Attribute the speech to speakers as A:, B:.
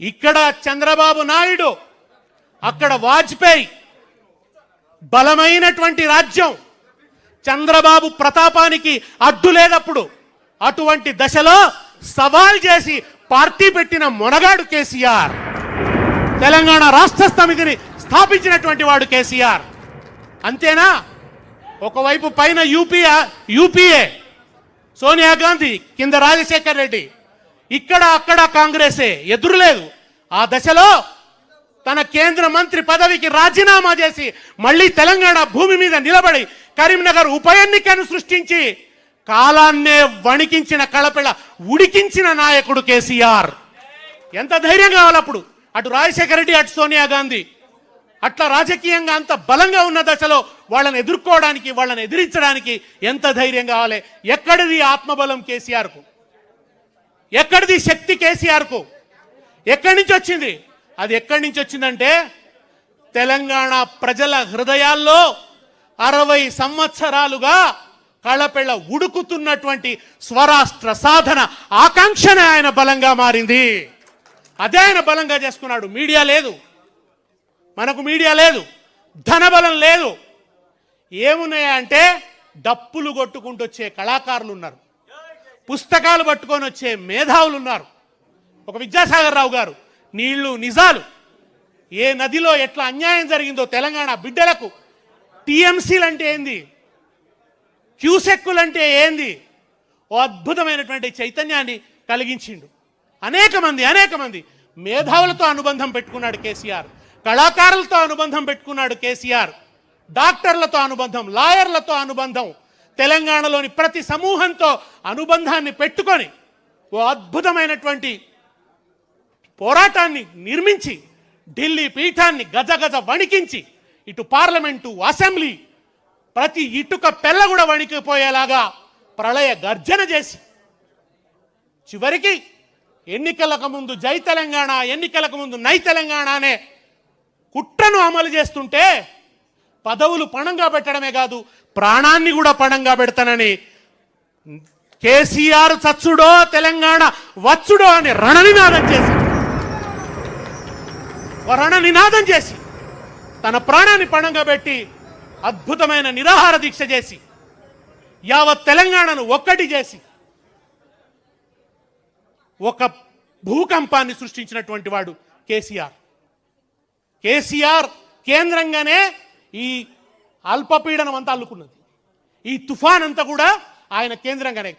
A: ఇక్కడ చంద్రబాబు నాయుడు, అక్కడ వాజ్పేయి. బలమైనటువంటి రాజ్యం. చంద్రబాబు ప్రతాపానికి అడ్డు లేదప్పుడు. అటువంటి దశలో సవాల్ చేసి పార్టీ పెట్టిన మొనగాడు కేసీఆర్. తెలంగాణ రాష్ట్ర సమితిని స్థాపించినటువంటి వాడు కేసీఆర్. అంతేనా? ఒకవైపు పైన యూపీఏ సోనియా గాంధీ, కింద రాజశేఖర్ రెడ్డి, ఇక్కడ అక్కడ కాంగ్రెసే, ఎదురులేదు. ఆ దశలో తన కేంద్ర మంత్రి పదవికి రాజీనామా చేసి మళ్ళీ తెలంగాణ భూమి మీద నిలబడి కరీంనగర్ ఉప ఎన్నికను సృష్టించి కాలాన్నే వణికించిన, కళపిళ ఉడికించిన నాయకుడు కేసీఆర్. ఎంత ధైర్యం కావాలి అప్పుడు? అటు రాజశేఖర రెడ్డి, అటు సోనియా గాంధీ. అట్లా రాజకీయంగా అంత బలంగా ఉన్న దశలో వాళ్ళని ఎదుర్కోవడానికి, వాళ్ళని ఎదిరించడానికి ఎంత ధైర్యం కావాలి? ఎక్కడిది ఆత్మబలం కేసీఆర్కు? ఎక్కడిది శక్తి కేసీఆర్కు? ఎక్కడి నుంచి వచ్చింది? అది ఎక్కడి నుంచి వచ్చిందంటే తెలంగాణ ప్రజల హృదయాల్లో 60 సంవత్సరాలుగా కళపెళ్ళ ఉడుకుతున్నటువంటి స్వరాష్ట్ర సాధన ఆకాంక్షనే ఆయన బలంగా మారింది. అదే ఆయన బలంగా చేసుకున్నాడు. మీడియా లేదు, మనకు మీడియా లేదు, ధనబలం లేదు. ఏమున్నాయా అంటే డప్పులు కొట్టుకుంటూ వచ్చే కళాకారులు ఉన్నారు, పుస్తకాలు పట్టుకొని వచ్చే మేధావులు ఉన్నారు. ఒక విద్యాసాగర్ రావు గారు నీళ్లు నిజాలు, ఏ నదిలో ఎట్లా అన్యాయం జరిగిందో తెలంగాణ బిడ్డలకు, టీఎంసీలు అంటే ఏంది, క్యూసెక్కులు అంటే ఏంది, ఓ అద్భుతమైనటువంటి చైతన్యాన్ని కలిగించిండు. అనేక మంది మేధావులతో అనుబంధం పెట్టుకున్నాడు కేసీఆర్, కళాకారులతో అనుబంధం పెట్టుకున్నాడు కేసీఆర్, డాక్టర్లతో అనుబంధం, లాయర్లతో అనుబంధం, తెలంగాణలోని ప్రతి సమూహంతో అనుబంధాన్ని పెట్టుకొని ఓ అద్భుతమైనటువంటి పోరాటాన్ని నిర్మించి ఢిల్లీ పీఠాన్ని గజగజ వణికించి ఇటు పార్లమెంటు, అసెంబ్లీ, ప్రతి ఇటుక పెళ్ళ కూడా వణికిపోయేలాగా ప్రళయ గర్జన చేసి చివరికి ఎన్నికలకు ముందు జై తెలంగాణ, ఎన్నికలకు ముందు నై తెలంగాణ అనే కుట్రను అమలు చేస్తుంటే పదవులు పణంగా పెట్టడమే కాదు, ప్రాణాన్ని కూడా పణంగా పెడతానని కేసీఆర్ చచ్చుడో తెలంగాణ వచ్చుడో అని రణనినాదం చేసి తన ప్రాణాన్ని పణంగా పెట్టి అద్భుతమైన నిరాహార దీక్ష చేసి యావత్ తెలంగాణను ఒక్కటి చేసి ఒక భూకంపాన్ని సృష్టించినటువంటి వాడు కేసీఆర్. కేసీఆర్ కేంద్రంగానే ఈ అల్పపీడనం అంతా అల్లుకున్నది. ఈ తుఫాన్ అంతా కూడా ఆయన కేంద్రంగానే.